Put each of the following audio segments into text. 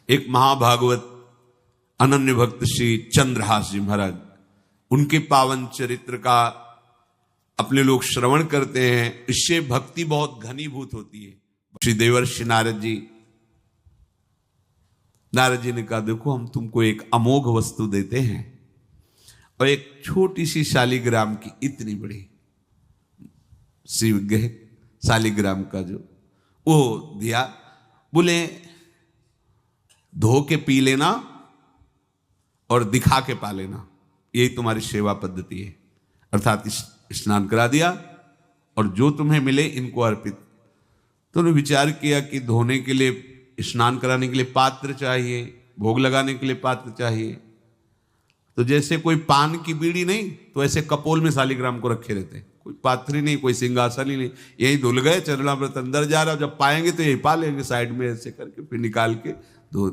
एक महाभागवत अनन्य भक्त श्री चंद्रहास जी महाराज, उनके पावन चरित्र का अपने लोग श्रवण करते हैं, इससे भक्ति बहुत घनीभूत होती है। श्री देवर्षि नारद जी ने कहा, देखो हम तुमको एक अमोघ वस्तु देते हैं, और एक छोटी सी शालिग्राम की इतनी बड़ी शिवग्रह शालिग्राम का जो वो दिया, बोले धो के पी लेना और दिखा के पा लेना, यही तुम्हारी सेवा पद्धति है। अर्थात स्नान करा दिया और जो तुम्हें मिले इनको अर्पित। तो उन्होंने विचार किया कि धोने के लिए, स्नान कराने के लिए पात्र चाहिए, भोग लगाने के लिए पात्र चाहिए। तो जैसे कोई पान की बीड़ी नहीं, तो ऐसे कपोल में शालिग्राम को रखे रहते, कोई पात्र ही नहीं, कोई सिंहासन ही नहीं, यही धुल गए। चरणामृत अंदर जा रहा, जब पाएंगे तो यही पा लेंगे, साइड में ऐसे करके फिर निकाल के धो।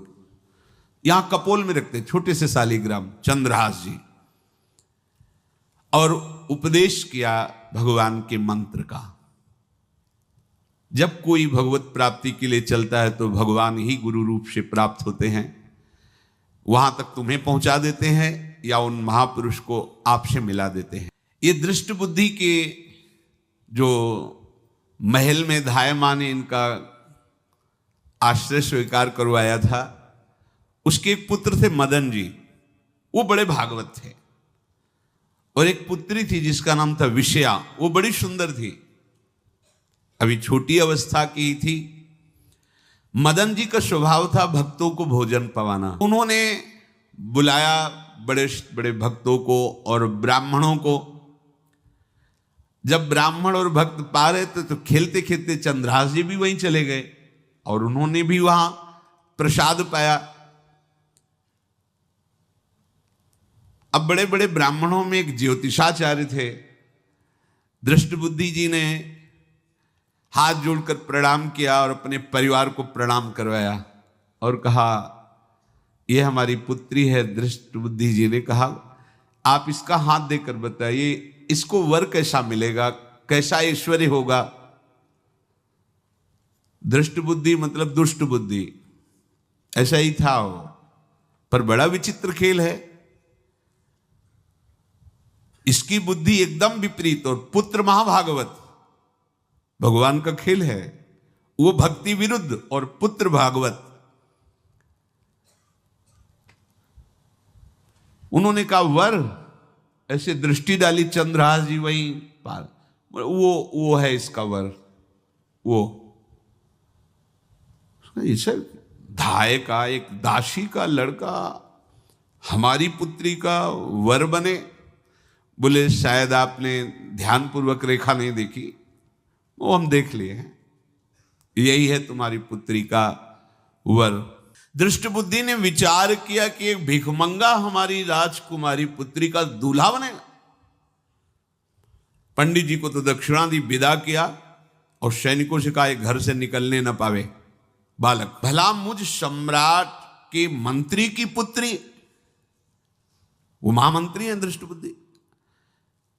यहां कपोल में रखते छोटे से शालिग्राम चंद्रहास जी, और उपदेश किया भगवान के मंत्र का। जब कोई भगवत प्राप्ति के लिए चलता है तो भगवान ही गुरु रूप से प्राप्त होते हैं, वहां तक तुम्हें पहुंचा देते हैं या उन महापुरुष को आपसे मिला देते हैं। ये दृष्ट बुद्धि के जो महल में धायमान ने इनका आश्रय स्वीकार करवाया था, उसके एक पुत्र थे मदन जी, वो बड़े भागवत थे, और एक पुत्री थी जिसका नाम था विषया, वो बड़ी सुंदर थी, अभी छोटी अवस्था की थी। मदन जी का स्वभाव था भक्तों को भोजन पवाना। उन्होंने बुलाया बड़े बड़े भक्तों को और ब्राह्मणों को। जब ब्राह्मण और भक्त पा रहे थे तो खेलते खेलते चंद्रहास जी भी वहीं चले गए और उन्होंने भी वहां प्रसाद पाया। अब बड़े बड़े ब्राह्मणों में एक ज्योतिषाचार्य थे। दृष्ट बुद्धि जी ने हाथ जोड़कर प्रणाम किया और अपने परिवार को प्रणाम करवाया और कहा, यह हमारी पुत्री है। दृष्ट बुद्धि जी ने कहा, आप इसका हाथ देकर बताइए, इसको वर कैसा मिलेगा, कैसा ऐश्वर्य होगा। दृष्ट बुद्धि मतलब दुष्ट बुद्धि, ऐसा ही था वो, पर बड़ा विचित्र खेल है। इसकी बुद्धि एकदम विपरीत, और पुत्र महाभागवत, भगवान का खेल है। वो भक्ति विरुद्ध और पुत्र भागवत। उन्होंने कहा वर, ऐसे दृष्टि डाली चंद्रहास जी वहीं पार, वो है इसका वर। वो धाय का एक दासी का लड़का हमारी पुत्री का वर बने। बोले शायद आपने ध्यानपूर्वक रेखा नहीं देखी, वो हम देख लिए हैं, यही है तुम्हारी पुत्री का वर। दृष्ट बुद्धि ने विचार किया कि एक भिखमंगा हमारी राजकुमारी पुत्री का दूल्हा बनेगा। पंडित जी को तो दक्षिणा दी, विदा किया और सैनिकों से कहा घर से निकलने न पावे बालक। भला मुझ सम्राट के मंत्री की पुत्री, वो महामंत्री हैं दृष्ट बुद्धि,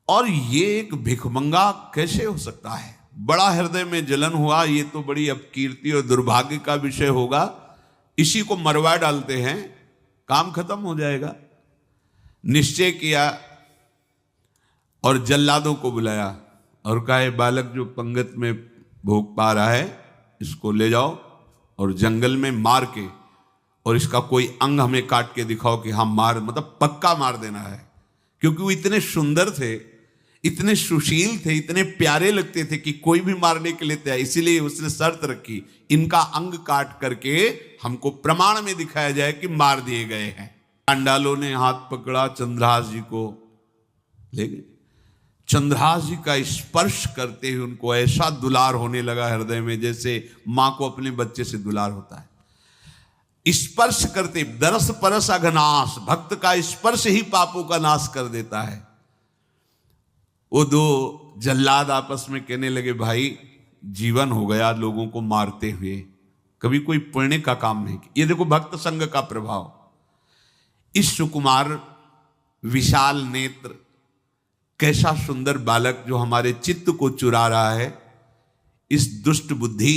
और ये एक भिखमंगा कैसे हो सकता है। बड़ा हृदय में जलन हुआ, ये तो बड़ी अपकीर्ति और दुर्भाग्य का विषय होगा, इसी को मरवा डालते हैं, काम खत्म हो जाएगा। निश्चय किया और जल्लादों को बुलाया और कहा, बालक जो पंगत में भोग पा रहा है, इसको ले जाओ और जंगल में मार के, और इसका कोई अंग हमें काट के दिखाओ कि हाँ मार, मतलब पक्का मार देना है। क्योंकि वो इतने सुंदर थे, इतने सुशील थे, इतने प्यारे लगते थे कि कोई भी मारने के लिए तैयार। इसीलिए उसने शर्त रखी, इनका अंग काट करके हमको प्रमाण में दिखाया जाए कि मार दिए गए हैं। पांडालों ने हाथ पकड़ा, चंद्रहास जी को ले गए। चंद्रहास जी का स्पर्श करते हुए उनको ऐसा दुलार होने लगा हृदय में, जैसे मां को अपने बच्चे से दुलार होता है। स्पर्श करते, दरस परस अघनाश, भक्त का स्पर्श ही पापों का नाश कर देता है। वो दो जल्लाद आपस में कहने लगे, भाई जीवन हो गया लोगों को मारते हुए, कभी कोई पुण्य का काम नहीं किया। ये देखो भक्त संग का प्रभाव। इस सुकुमार विशाल नेत्र, कैसा सुंदर बालक जो हमारे चित्त को चुरा रहा है, इस दुष्ट बुद्धि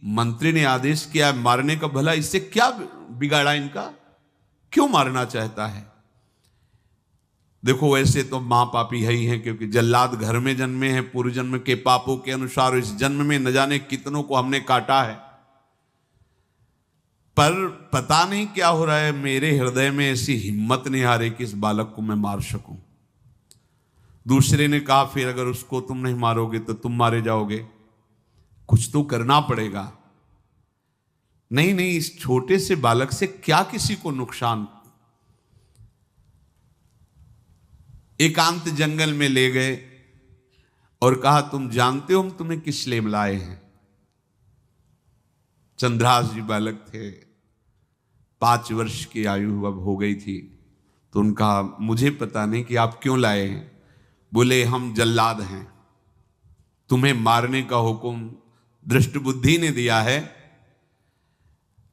मंत्री ने आदेश किया मारने का, भला इससे क्या बिगाड़ा इनका, क्यों मारना चाहता है? देखो वैसे तो मां पापी है ही है, क्योंकि जल्लाद घर में जन्मे हैं, पूर्व जन्म के पापों के अनुसार इस जन्म में न जाने कितनों को हमने काटा है। पर पता नहीं क्या हो रहा है, मेरे हृदय में ऐसी हिम्मत नहीं आ रही कि इस बालक को मैं मार सकूं। दूसरे ने कहा फिर अगर उसको तुम नहीं मारोगे तो तुम मारे जाओगे, कुछ तो करना पड़ेगा। नहीं नहीं, इस छोटे से बालक से क्या किसी को नुकसान। एकांत जंगल में ले गए और कहा तुम जानते हो हम तुम्हें किस लिए बुलाए हैं? चंद्रहास जी बालक थे, 5 वर्ष की आयु अब हो गई थी। तो उनका मुझे पता नहीं कि आप क्यों लाए हैं। बोले हम जल्लाद हैं, तुम्हें मारने का हुक्म दृष्ट बुद्धि ने दिया है,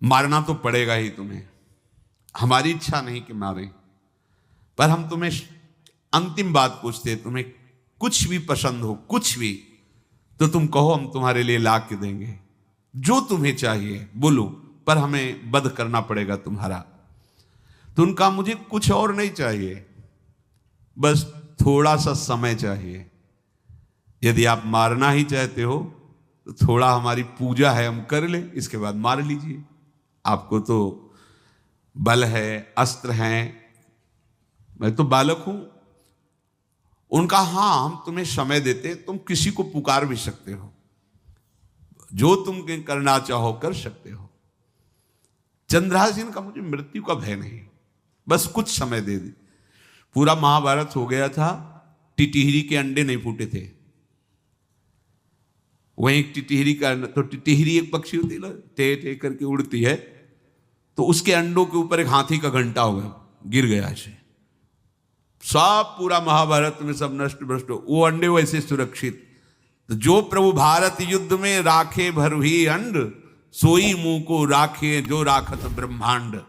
मारना तो पड़ेगा ही तुम्हें। हमारी इच्छा नहीं कि मारें, पर हम तुम्हें अंतिम बात पूछते हैं, तुम्हें कुछ भी पसंद हो, कुछ भी, तो तुम कहो, हम तुम्हारे लिए ला के देंगे। जो तुम्हें चाहिए बोलो, पर हमें वध करना पड़ेगा तुम्हारा। तो उनका मुझे कुछ और नहीं चाहिए, बस थोड़ा सा समय चाहिए। यदि आप मारना ही चाहते हो तो थोड़ा हमारी पूजा है हम कर ले, इसके बाद मार लीजिए। आपको तो बल है, अस्त्र हैं, मैं तो बालक हूं। उनका हाँ हम तुम्हें समय देते, तुम किसी को पुकार भी सकते हो, जो तुम करना चाहो कर सकते हो। चंद्रहास जी ने कहा मुझे मृत्यु का भय नहीं, बस कुछ समय दे दी। पूरा महाभारत हो गया था, टिटिहरी के अंडे नहीं फूटे थे। वहीं टिटिहरी का, तो टिटिहरी एक पक्षी होती है, टे टे करके उड़ती है, तो उसके अंडों के ऊपर एक हाथी का घंटा हो गया, गिर गया ऐसे। सब पूरा महाभारत में सब नष्ट भ्रष्ट, वो अंडे वैसे सुरक्षित। तो जो प्रभु भारत युद्ध में राखे भरही अंड, सोई मुंह को राखे जो राखत ब्रह्मांड।